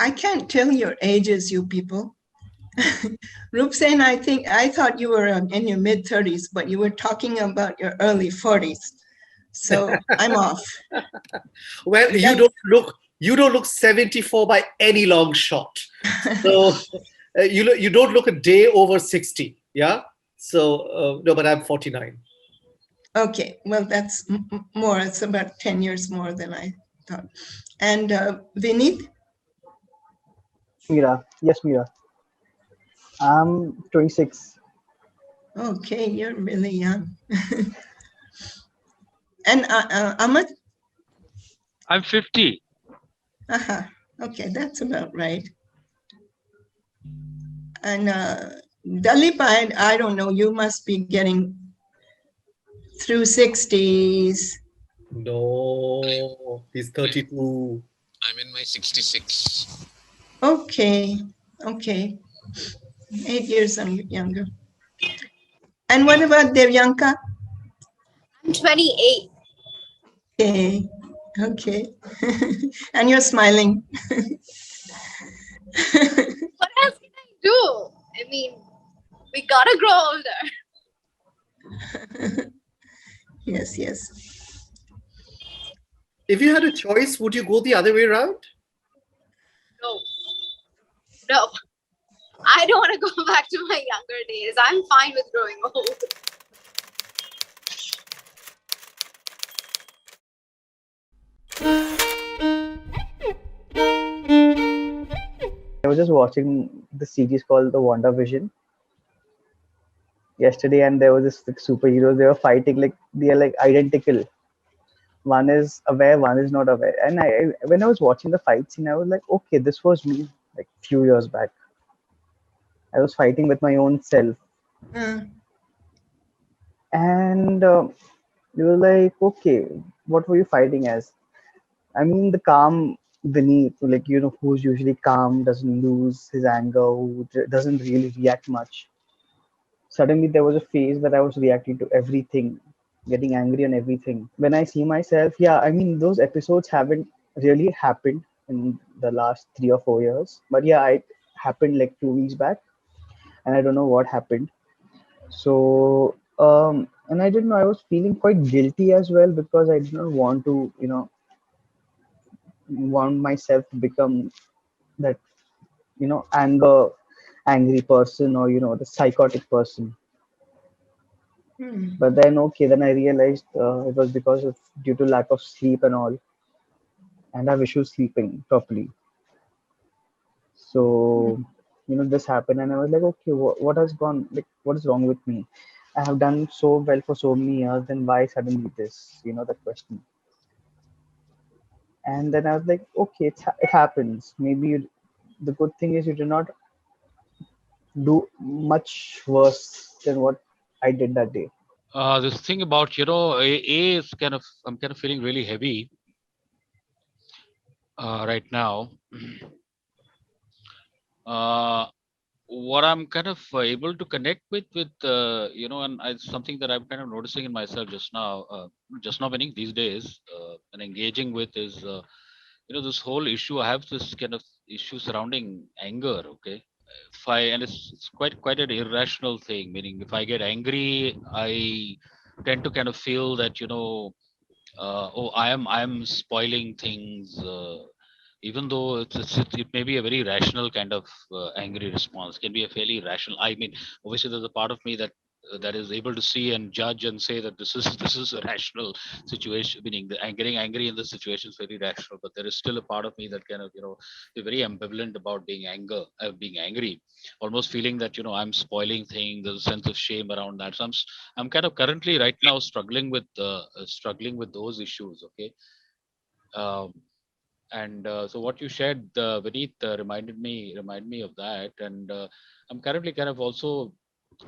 I can't tell your ages, you people. Roop Sen, I thought you were in your mid-30s, but you were talking about your early 40s. So I'm off. Well, you don't look 74 by any long shot. So you don't look a day over 60. Yeah. So no, but I'm 49. Okay, well, that's more. It's about 10 years more than I thought. And Vineet? Mira. Yes, Mira. I'm 26. Okay, you're really young. And Ahmed? I'm 50. Uh-huh. Okay, that's about right. And Dalip, I don't know, you must be getting through 60s. No, he's 32. I'm in my 66. Okay, okay. 8 years younger. And what about Devyanka? I'm 28. Okay, okay. And you're smiling. What else can I do? I mean, we gotta grow older. Yes, yes. If you had a choice, would you go the other way around? No, I don't want to go back to my younger days. I'm fine with growing old. I was just watching the series called The WandaVision yesterday, and there was this like, superheroes. They were fighting like they are like identical. One is aware, one is not aware. And when I was watching the fight scene, I was like, okay, this was me like few years back. I was fighting with my own self, and you were like, okay, what were you fighting as? I mean, the calm Vineet, like who's usually calm, doesn't lose his anger, who doesn't really react much. Suddenly, there was a phase where I was reacting to everything, getting angry on everything. When I see myself, yeah, I mean, those episodes haven't really happened in the last 3 or 4 years, but yeah, it happened like 2 weeks back, and I don't know what happened. So, and I didn't know, I was feeling quite guilty as well because I did not want to, want myself to become that angry person, or the psychotic person. But then okay, then I realized it was because of due to lack of sleep and all, and I have issues sleeping properly. So this happened, and I was like, okay, what has gone, like what is wrong with me? I have done so well for so many years, then why suddenly this, that question. And then I was like, okay, it happens. Maybe the good thing is you do not do much worse than what I did that day. This thing about, A is I'm kind of feeling really heavy right now. uh, what I'm kind of able to connect with, and something that I'm kind of noticing in myself just now, meaning these days, and engaging with is, this whole issue. I have this kind of issue surrounding anger. Okay, if I and it's quite an irrational thing. Meaning, if I get angry, I tend to kind of feel that oh, I am spoiling things. Even though it may be a very rational kind of angry response, can be a fairly rational. I mean, obviously, there's a part of me that is able to see and judge and say that this is a rational situation. Meaning, getting angry in this situation is very rational, but there is still a part of me that kind of be very ambivalent about being angry, almost feeling that I'm spoiling things. There's a sense of shame around that. So I'm kind of currently right now struggling with those issues. Okay. Um, and so what you shared, Vineet, remind me of that. And I'm currently kind of also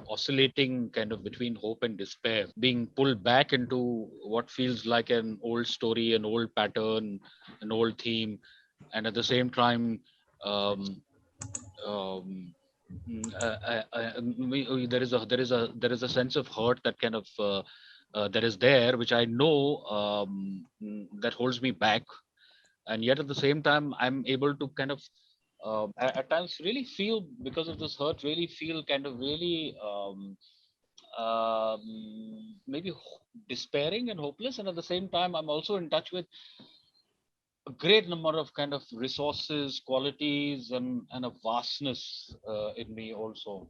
oscillating kind of between hope and despair, being pulled back into what feels like an old story, an old pattern, an old theme, and at the same time, um, um, there is a sense of hurt that kind of that is there, which I know that holds me back, and yet at the same time I'm able to kind of at times really feel, because of this hurt, really feel kind of really maybe despairing and hopeless. And at the same time, I'm also in touch with a great number of kind of resources, qualities, and a vastness in me also.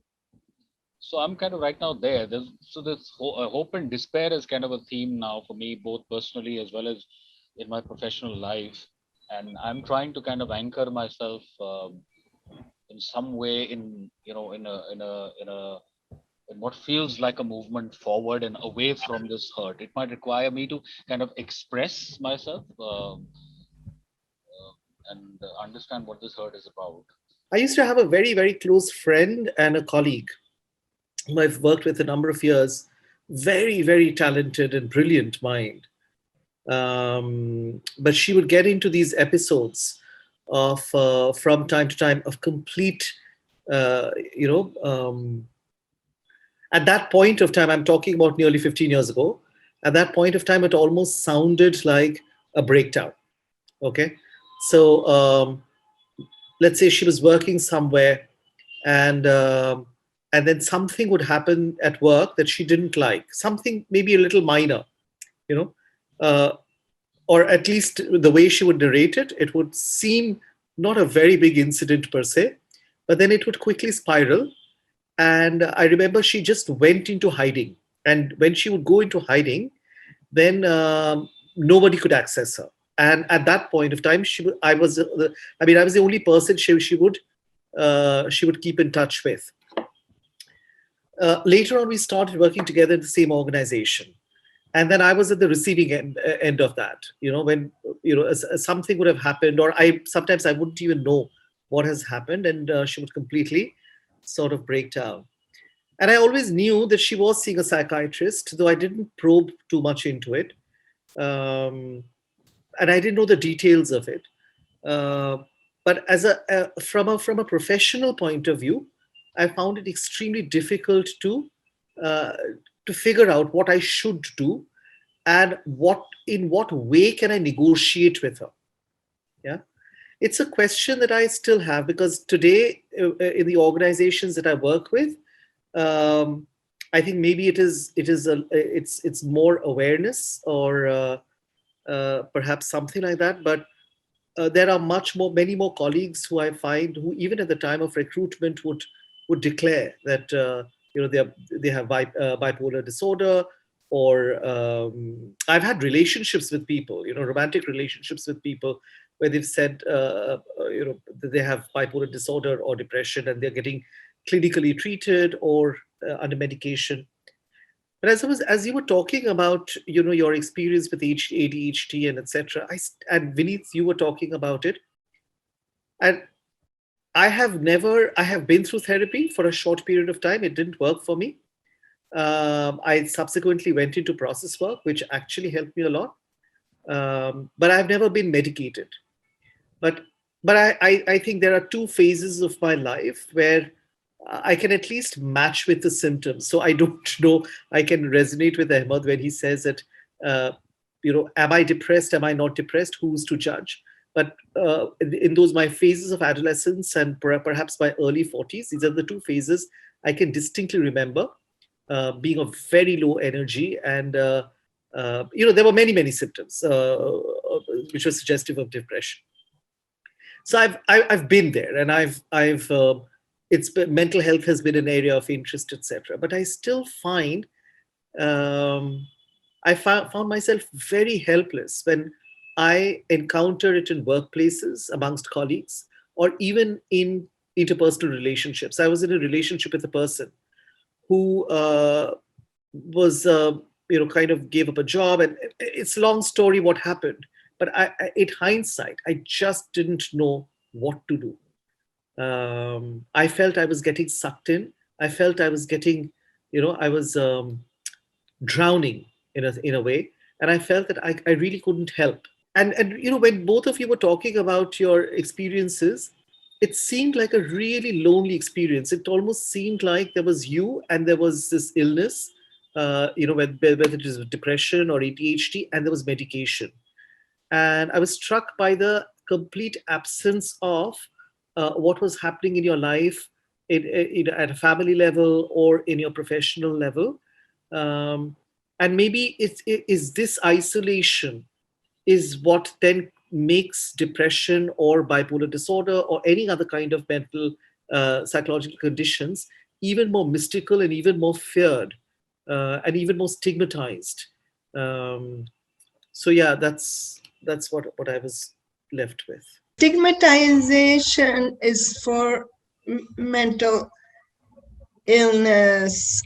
So I'm kind of right now there. Hope and despair is kind of a theme now for me, both personally as well as in my professional life. And I'm trying to kind of anchor myself in some way in, in what feels like a movement forward and away from this hurt. It might require me to kind of express myself and understand what this hurt is about. I used to have a very, very close friend and a colleague whom I've worked with a number of years. Very, very talented and brilliant mind. But she would get into these episodes of, from time to time, of complete, uh, you know, at that point of time, I'm talking about nearly 15 years ago. At that point of time, it almost sounded like a breakdown. Okay. So let's say she was working somewhere, and and then something would happen at work that she didn't like, something maybe a little minor, you know, uh, or at least the way she would narrate it, it would seem not a very big incident per se, but then it would quickly spiral. And I remember she just went into hiding. And when she would go into hiding, then nobody could access her. And at that point of time, I was I was the only person she would keep in touch with. Later on, we started working together in the same organization, and then I was at the receiving end of that. When something would have happened, or I wouldn't even know what has happened, and she would completely sort of break down. And I always knew that she was seeing a psychiatrist, though I didn't probe too much into it, and I didn't know the details of it. Uh, but from a professional point of view, I found it extremely difficult uh, to figure out what I should do, and in what way can I negotiate with her. Yeah, it's a question that I still have, because today, in the organizations that I work with, um, I think maybe it's more awareness, or perhaps something like that. But there are many more colleagues who I find, who even at the time of recruitment would declare that they have bipolar disorder. Or I've had relationships with people, romantic relationships with people, where they've said that they have bipolar disorder or depression, and they're getting clinically treated or under medication. But as you were talking about, your experience with ADHD and etc., and Vineet, you were talking about it, and I have been through therapy for a short period of time. It didn't work for me. I subsequently went into process work, which actually helped me a lot. But I've never been medicated. But I think there are two phases of my life where I can at least match with the symptoms. So I don't know. I can resonate with Ahmed when he says that, am I depressed? Am I not depressed? Who's to judge? But in those my phases of adolescence, and perhaps my early 40s, these are the two phases I can distinctly remember being of very low energy. And there were many symptoms which were suggestive of depression. So I've been there, and I've mental health has been an area of interest, etc. But I still find I found myself very helpless when I encounter it in workplaces, amongst colleagues, or even in interpersonal relationships. I was in a relationship with a person who was, kind of gave up a job, and it's a long story what happened. But in hindsight, I just didn't know what to do. I felt I was getting sucked in. I felt I was getting, I was drowning in a way, and I felt that I really couldn't help. And when both of you were talking about your experiences, it seemed like a really lonely experience. It almost seemed like there was you and there was this illness, whether it is depression or ADHD, and there was medication. And I was struck by the complete absence of what was happening in your life at a family level or in your professional level. And maybe is this isolation is what then makes depression or bipolar disorder or any other kind of mental psychological conditions even more mystical and even more feared and even more stigmatized. Um, so yeah, that's what I was left with. Stigmatization is for mental illness.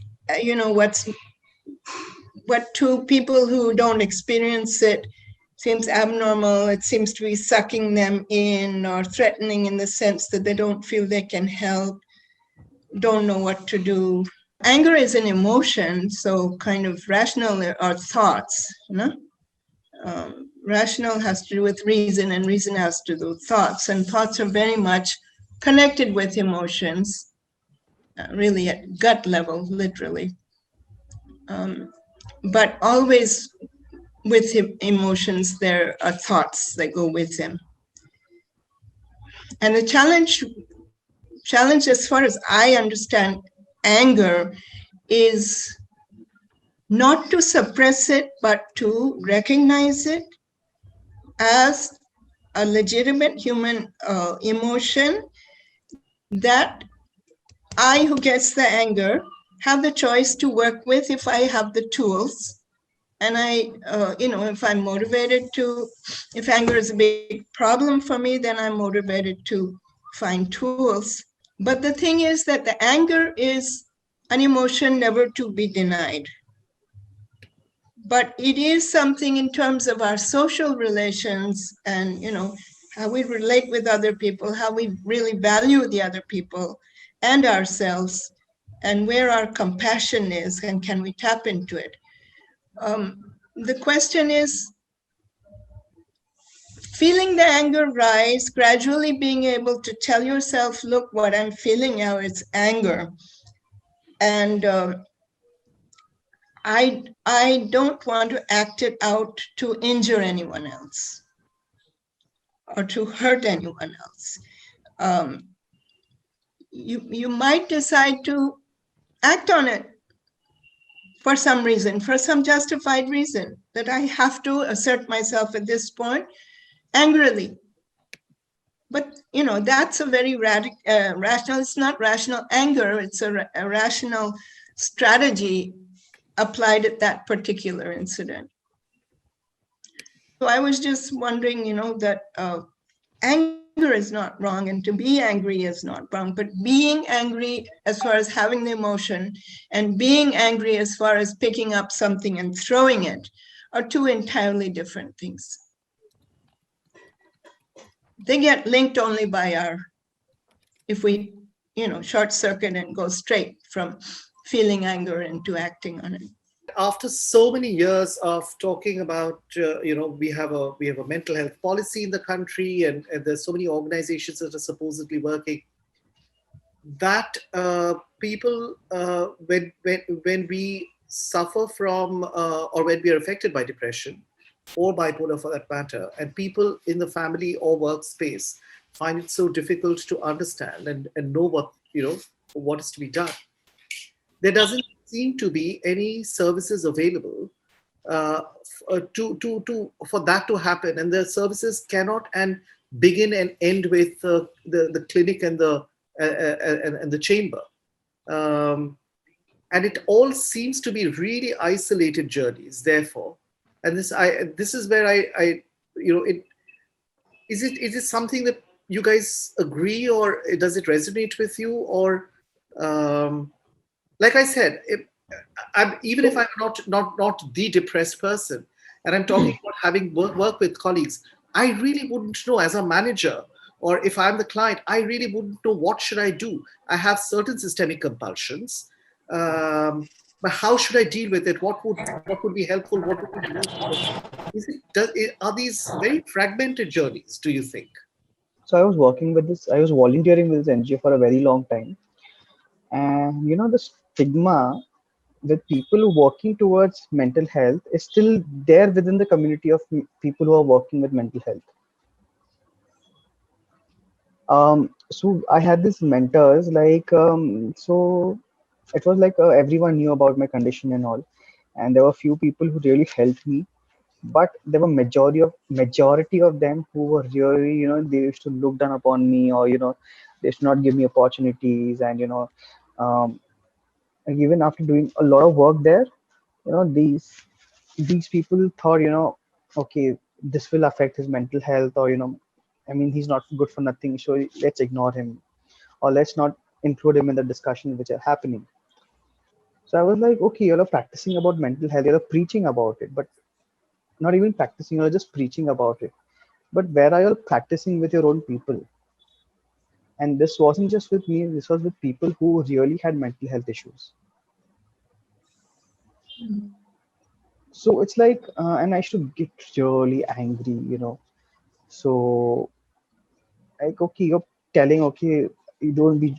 What to people who don't experience it seems abnormal. It seems to be sucking them in or threatening in the sense that they don't feel they can help, don't know what to do. Anger is an emotion, so kind of rational are thoughts, you know? Rational has to do with reason, and reason has to do with thoughts, and thoughts are very much connected with emotions, really at gut level, literally. But always with emotions, there are thoughts that go with them. And the challenge, as far as I understand anger, is not to suppress it, but to recognize it as a legitimate human emotion that I, who gets the anger, have the choice to work with if I have the tools. And if I'm motivated to, if anger is a big problem for me, then I'm motivated to find tools. But the thing is that the anger is an emotion never to be denied. But it is something in terms of our social relations and, how we relate with other people, how we really value the other people and ourselves, and where our compassion is, and can we tap into it? The question is, feeling the anger rise, gradually being able to tell yourself, look, what I'm feeling now is anger. And I don't want to act it out to injure anyone else or to hurt anyone else. You might decide to act on it for some reason, for some justified reason, that I have to assert myself at this point angrily. But, that's a very rational, it's not rational anger, it's a rational strategy applied at that particular incident. So I was just wondering, that anger is not wrong, and to be angry is not wrong, but being angry as far as having the emotion and being angry as far as picking up something and throwing it are two entirely different things. They get linked only by if we, short circuit and go straight from feeling anger into acting on it. After so many years of talking about, we have a mental health policy in the country, and there's so many organizations that are supposedly working. That people, when we suffer from, or when we are affected by depression or bipolar for that matter, and people in the family or workspace find it so difficult to understand and know what is to be done, there doesn't seem to be any services available for that to happen, and the services cannot and begin and end with the clinic and the chamber, and it all seems to be really isolated journeys. Therefore, and this is where is it something that you guys agree, or does it resonate with you, or like I said, even if I'm not the depressed person, and I'm talking about having work with colleagues, I really wouldn't know as a manager, or if I'm the client, I really wouldn't know what should I do. I have certain systemic compulsions, but how should I deal with it? What would be helpful? What would be useful? Are these very fragmented journeys, do you think? So I was volunteering with this NGO for a very long time. And the stigma with people working towards mental health is still there within the community of people who are working with mental health. So I had these mentors, like, so it was like everyone knew about my condition and all, and there were few people who really helped me, but there were majority of them who were really, they used to look down upon me, or they used to not give me opportunities, and um, and even after doing a lot of work there, these people thought, okay, this will affect his mental health, or I mean, he's not good for nothing, so let's ignore him, or let's not include him in the discussions which are happening. So I was like, okay, you're practicing about mental health, you're preaching about it, but not even practicing, you're just preaching about it. But where are you practicing with your own people? And this wasn't just with me, this was with people who really had mental health issues. So it's like, and I used to get really angry, So, like, okay, you're telling, okay, you don't be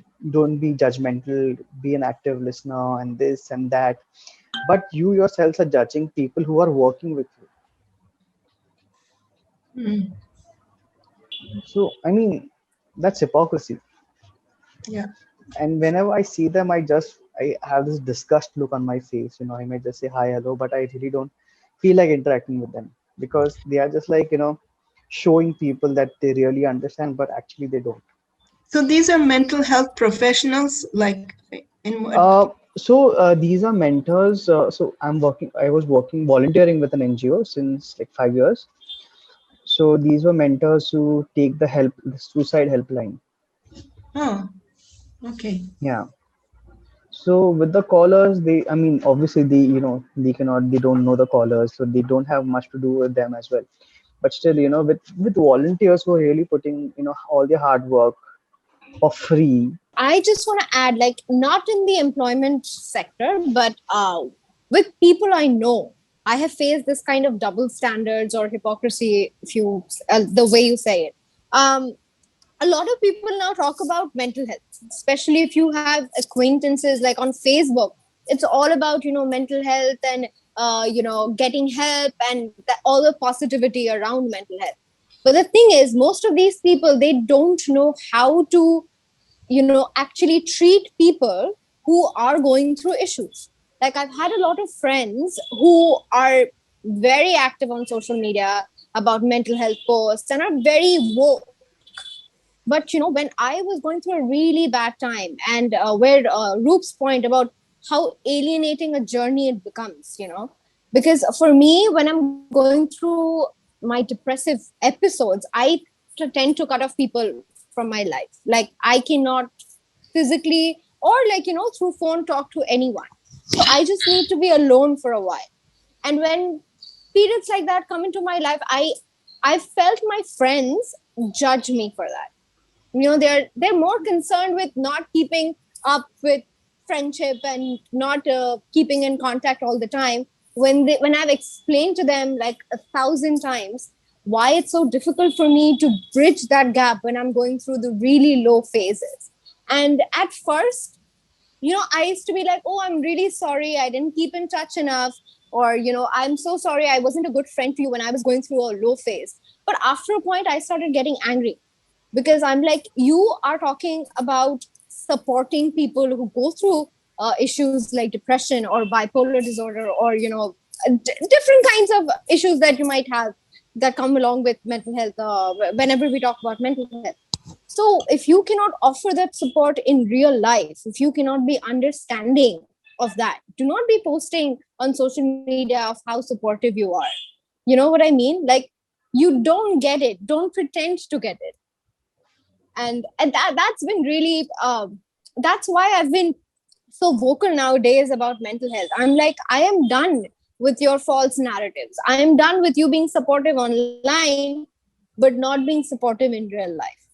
judgmental, be an active listener, and this and that, but you yourselves are judging people who are working with you. Mm. So, I mean, that's hypocrisy. Yeah. And whenever I see them, I have this disgust look on my face. I might just say hi, hello, but I really don't feel like interacting with them, because they are just like, showing people that they really understand, but actually they don't. So these are mental health professionals, like in what? So these are mentors. So I was working volunteering with an NGO since like 5 years. So these were mentors who take the suicide helpline. Oh, okay. Yeah. So with the callers, I mean, obviously they don't know the callers, so they don't have much to do with them as well. But still, with volunteers who are really putting, all their hard work for free. I just want to add, like, not in the employment sector, but with people I know, I have faced this kind of double standards or hypocrisy, if you, the way you say it. A lot of people now talk about mental health, especially if you have acquaintances like on Facebook. It's all about, mental health and, getting help and all the positivity around mental health. But the thing is, most of these people, they don't know how to, actually treat people who are going through issues. Like, I've had a lot of friends who are very active on social media about mental health posts and are very woke. But when I was going through a really bad time, and where Roop's point about how alienating a journey it becomes, because for me, when I'm going through my depressive episodes, I tend to cut off people from my life. Like, I cannot physically or, like, through phone talk to anyone. So I just need to be alone for a while. And when periods like that come into my life, I felt my friends judge me for that. They're more concerned with not keeping up with friendship and not keeping in contact all the time, when I've explained to them like 1,000 times why it's so difficult for me to bridge that gap when I'm going through the really low phases. And at first, I used to be like, oh, I'm really sorry, I didn't keep in touch enough, or, I'm so sorry, I wasn't a good friend to you when I was going through a low phase. But after a point, I started getting angry, because I'm like, you are talking about supporting people who go through issues like depression or bipolar disorder, or, different kinds of issues that you might have that come along with mental health, whenever we talk about mental health. So if you cannot offer that support in real life, if you cannot be understanding of that, do not be posting on social media of how supportive you are. You know what I mean? Like, you don't get it, don't pretend to get it. And that's been really that's why I've been so vocal nowadays about mental health. I'm like, I am done with your false narratives, I am done with you being supportive online but not being supportive in real life.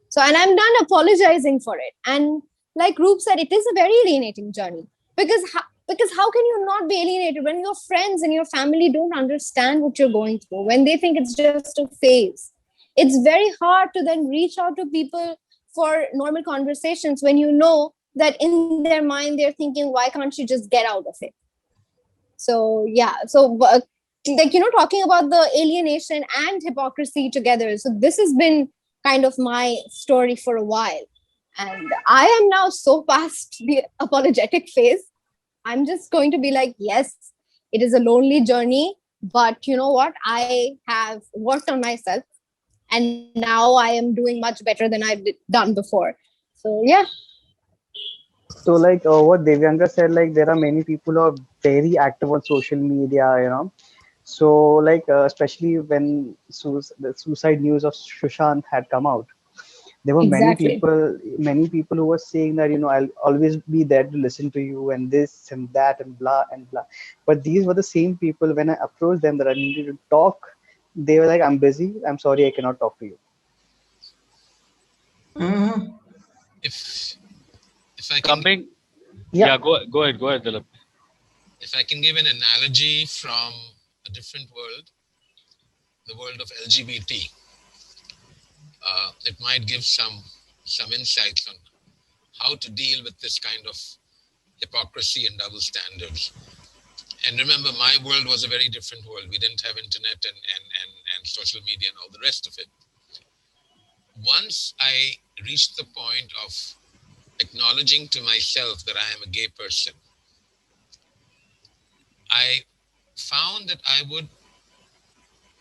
So, and I'm done apologizing for it. And like Roop said, it is a very alienating journey, because how can you not be alienated when your friends and your family don't understand what you're going through, when they think it's just a phase? It's very hard to then reach out to people for normal conversations when you know that in their mind they're thinking, why can't you just get out of it? So yeah, so like, talking about the alienation and hypocrisy together. So this has been kind of my story for a while. And I am now so past the apologetic phase. I'm just going to be like, yes, it is a lonely journey, but you know what? I have worked on myself, and now I am doing much better than I've done before. So, yeah. So like what Devyanka said, like there are many people who are very active on social media, So like especially when the suicide news of Sushant had come out, there were Exactly. many people who were saying that I'll always be there to listen to you and this and that and blah and blah. But these were the same people when I approached them that I needed to talk, they were like, I'm busy, I'm sorry, I cannot talk to you. Mhm. If if I can Coming, Yeah. yeah, go ahead, Dilip. if I can give an analogy from a different world, the world of LGBT, it might give some insights on how to deal with this kind of hypocrisy and double standards. And remember, my world was a very different world. We didn't have internet and social media and all the rest of it. Once I reached the point of acknowledging to myself that I am a gay person, I found that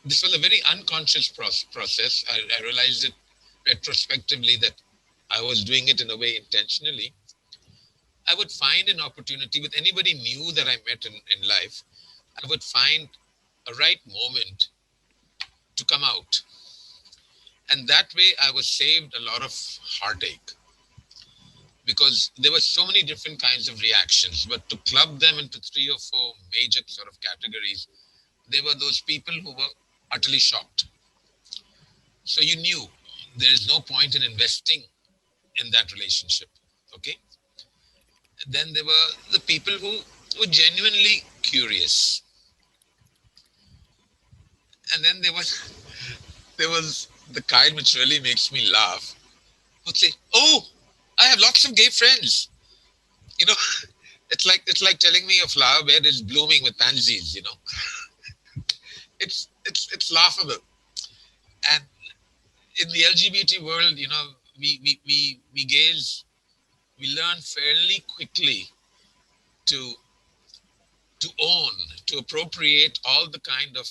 this was a very unconscious process. I realized it retrospectively that I was doing it in a way intentionally. I would find an opportunity with anybody new that I met in life. I would find a right moment to come out. And that way I was saved a lot of heartache because there were so many different kinds of reactions. But to club them into 3 or 4 major sort of categories, there were those people who were utterly shocked. So you knew there is no point in investing in that relationship. Okay. Then there were the people who were genuinely curious. And then there was the kind which really makes me laugh. Would say, "Oh, I have lots of gay friends." You know, it's like telling me a flower bed is blooming with pansies. It's laughable. And in the LGBT world, we gaze, we learn fairly quickly to to own, to appropriate all the kind of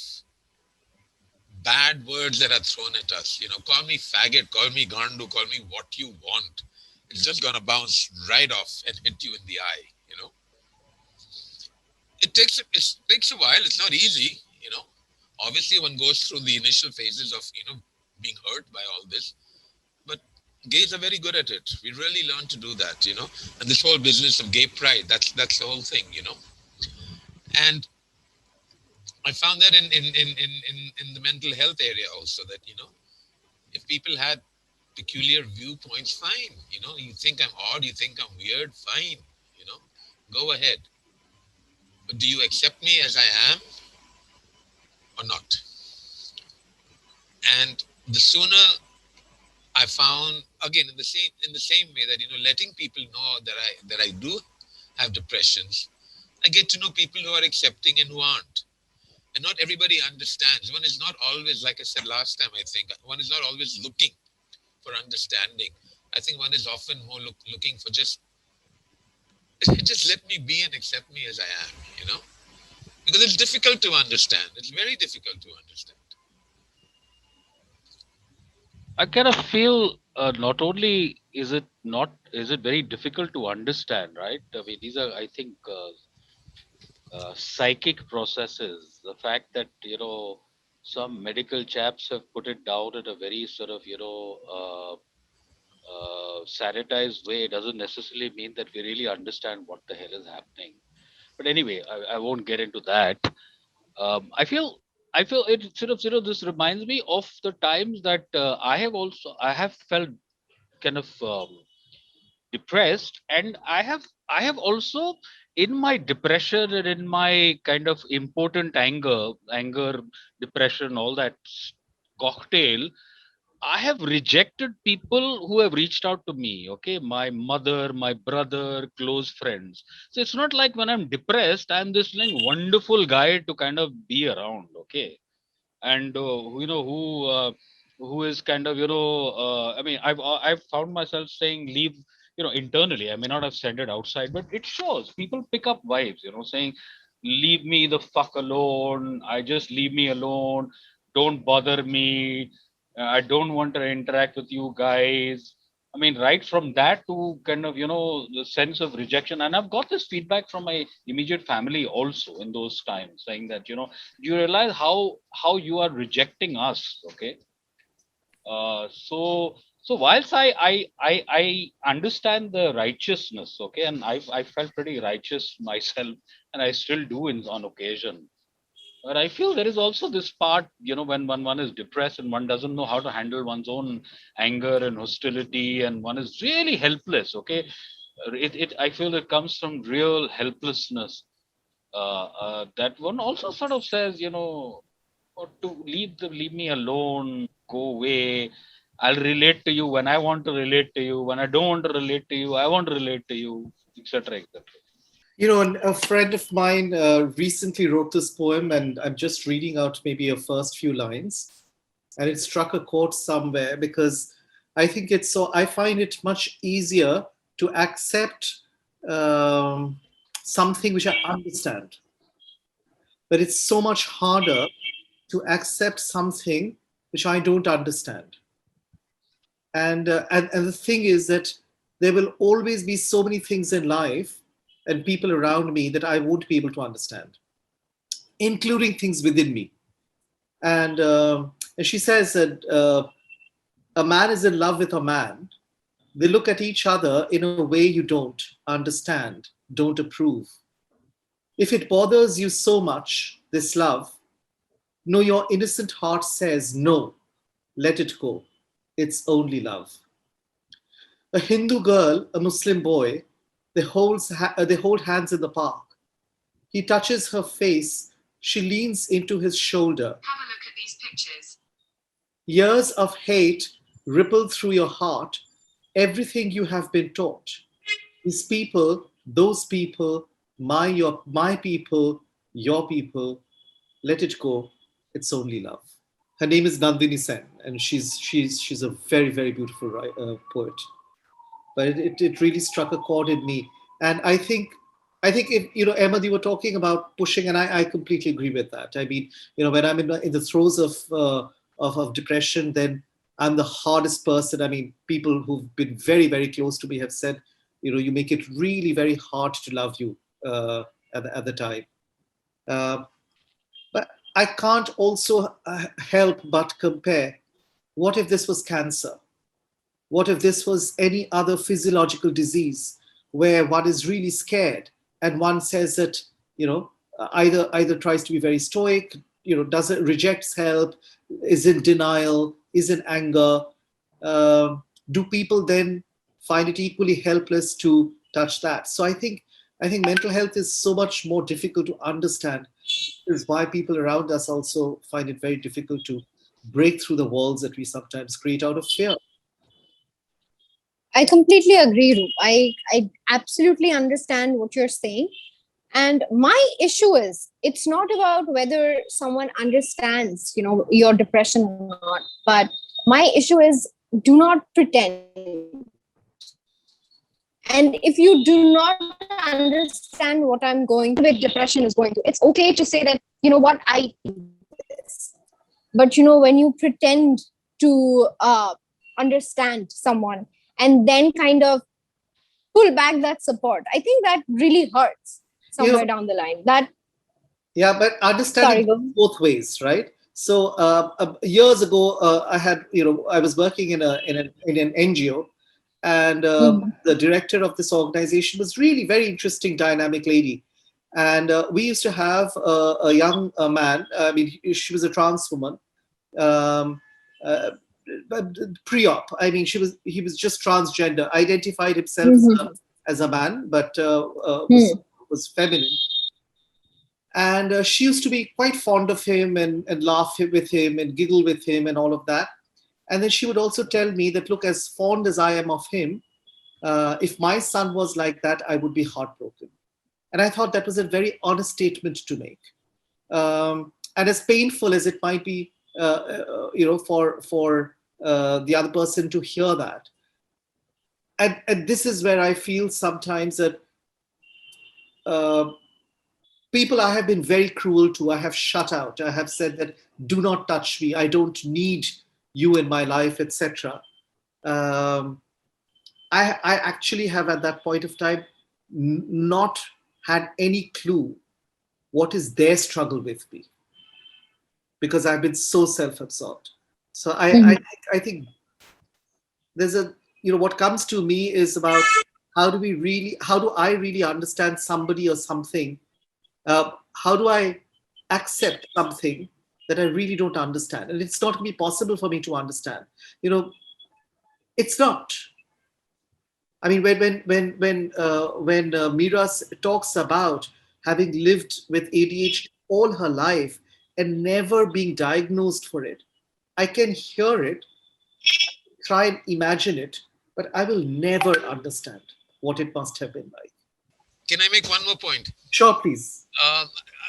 bad words that are thrown at us. Call me faggot, call me gandu, call me what you want. It's just gonna bounce right off and hit you in the eye. It takes a while. It's not easy. Obviously, one goes through the initial phases of being hurt by all this, but gays are very good at it. We really learn to do that. And this whole business of gay pride, that's the whole thing. And I found that in the mental health area also, that if people had peculiar viewpoints, fine. You think I'm odd, you think I'm weird, fine. You know, go ahead. But do you accept me as I am or not? And the sooner I found, again, in the same way that letting people know that I do have depressions, I get to know people who are accepting and who aren't. And not everybody understands. One is not always, like I said last time, I think, one is not always looking for understanding. I think one is often more looking for just let me be and accept me as I am. Because it's difficult to understand. It's very difficult to understand. I kind of feel not only is it very difficult to understand, right? I mean, these are, I think, psychic processes. The fact that some medical chaps have put it down in a very sort of sanitized way doesn't necessarily mean that we really understand what the hell is happening. But anyway, I won't get into that. I feel it sort of this reminds me of the times that I have felt kind of depressed, and I have also in my depression and in my kind of important anger, depression, all that cocktail, I have rejected people who have reached out to me. Okay, my mother, my brother, close friends. So it's not like when I'm depressed I'm this like wonderful guy to kind of be around. Okay, and who who is kind of, I mean, I've found myself saying leave, internally. I may not have said it outside, but it shows. People pick up vibes, saying leave me the fuck alone. I just leave me alone. Don't bother me. I don't want to interact with you guys. I mean, right from that to kind of, the sense of rejection. And I've got this feedback from my immediate family also in those times, saying that, you realize how you are rejecting us, okay? So whilst I understand the righteousness, okay, and I felt pretty righteous myself, and I still do on occasion. But I feel there is also this part, when one is depressed and one doesn't know how to handle one's own anger and hostility, and one is really helpless. Okay, it I feel it comes from real helplessness. That one also sort of says, or to leave me alone, go away. I'll relate to you when I want to relate to you. When I don't want to relate to you, I want to relate to you, etc. etc. A friend of mine recently wrote this poem, and I'm just reading out maybe a first few lines, and it struck a chord somewhere because I find it much easier to accept um, something which I understand, but it's so much harder to accept something which I don't understand. And the thing is that there will always be so many things in life and people around me that I won't be able to understand, including things within me. And she says that a man is in love with a man. They look at each other in a way you don't understand, don't approve. If it bothers you so much, this love, no, your innocent heart says no, let it go. It's only love. A Hindu girl, a Muslim boy, they hold hands in the park. He touches her face. She leans into his shoulder. Have a look at these pictures. Years of hate ripple through your heart, everything you have been taught. These people, those people, my people, your people, let it go. It's only love. Her name is Nandini Sen, and she's a very very beautiful poet. But it really struck a chord in me, and I think if Ahmed, you were talking about pushing, and I completely agree with that. I mean, when I'm in the throes of depression, then I'm the hardest person. I mean, people who've been very very close to me have said, you make it really very hard to love you at the time. Uh, but I can't also help but compare. What if this was cancer? What if this was any other physiological disease where one is really scared and one says that, either tries to be very stoic, doesn't rejects help, is in denial, is in anger. Do people then find it equally helpless to touch that? So I think mental health is so much more difficult to understand. Is why people around us also find it very difficult to break through the walls that we sometimes create out of fear. I completely agree, Roop. I absolutely understand what you're saying. And my issue is it's not about whether someone understands, your depression or not, but my issue is do not pretend. And if you do not understand what I'm going through, with depression is going through, it's okay to say that, what I this. But when you pretend to understand someone and then kind of pull back that support, I think that really hurts somewhere down the line. Yeah, but understanding both ways, right? So years ago, I was working in an NGO, and the director of this organization was really very interesting, dynamic lady. And we used to have a young man. I mean, she was a trans woman. Um, uh, Pre-op. I mean, he was just transgender, identified himself as a man, but was feminine. And she used to be quite fond of him and laugh with him and giggle with him and all of that. And then she would also tell me that, look, as fond as I am of him, if my son was like that, I would be heartbroken. And I thought that was a very honest statement to make. And as painful as it might be for the other person to hear that. And this is where I feel sometimes that people I have been very cruel to, I have shut out. I have said that, do not touch me. I don't need you in my life, etc. I actually have at that point of time not had any clue what is their struggle with me, because I've been so self-absorbed. So I think there's a, what comes to me is about how do I really understand somebody or something? How do I accept something that I really don't understand? And it's not going to be possible for me to understand. It's not. I mean, when Mira talks about having lived with ADHD all her life and never being diagnosed for it, I can hear it, try and imagine it, but I will never understand what it must have been like. Can I make one more point? Sure, please.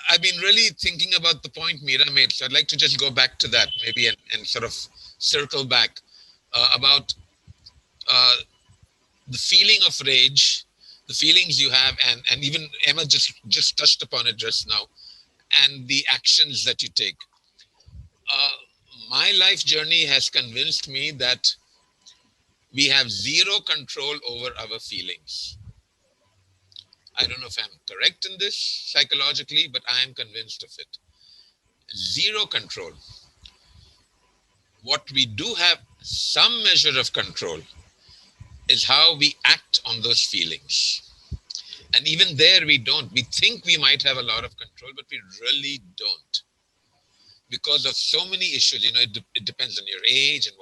I've been really thinking about the point Mira made, so I'd like to just go back to that maybe and sort of circle back about the feeling of rage, the feelings you have, and even Emma just touched upon it just now, and the actions that you take. My life journey has convinced me that we have zero control over our feelings. I don't know if I'm correct in this psychologically, but I am convinced of it. Zero control. What we do have some measure of control is how we act on those feelings. And even there we don't. We think we might have a lot of control, but we really don't. Because of so many issues, it depends on your age and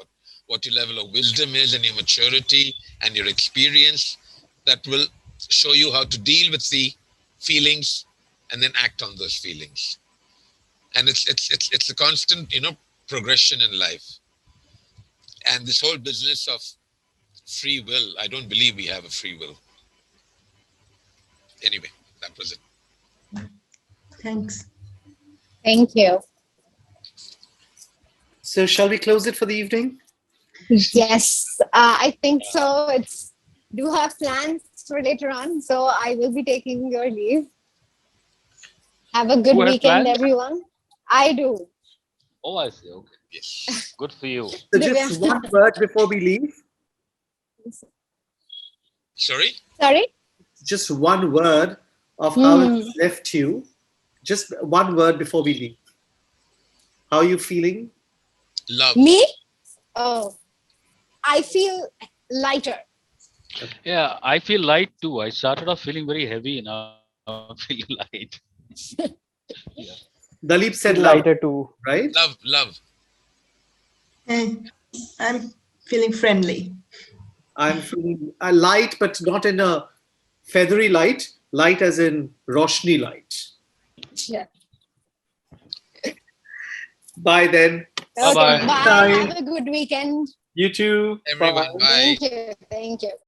what your level of wisdom is and your maturity and your experience that will show you how to deal with the feelings and then act on those feelings. And it's a constant, progression in life. And this whole business of free will, I don't believe we have a free will. Anyway, that was it. Thanks. Thank you. So shall we close it for the evening? Yes, I think so. Do have plans for later on, so I will be taking your leave. Have a good Who has weekend, plans? everyone. I do. Oh, I see. Okay. Yes. Good for you. So just one word before we leave. Sorry? Sorry? Just one word of how it's left you. Just one word before we leave. How are you feeling? Love. Me? Oh, I feel lighter. Yeah, I feel light too. I started off feeling very heavy. Now I'm feeling light. Yeah. Dalip said Feel love, lighter too. right? Love. I'm feeling friendly. I'm feeling light, but not in a feathery light. Light as in roshni light. Yeah. Bye then. Okay, Bye-bye. bye. Have a good weekend. You too. Everyone, bye. Thank you. Thank you.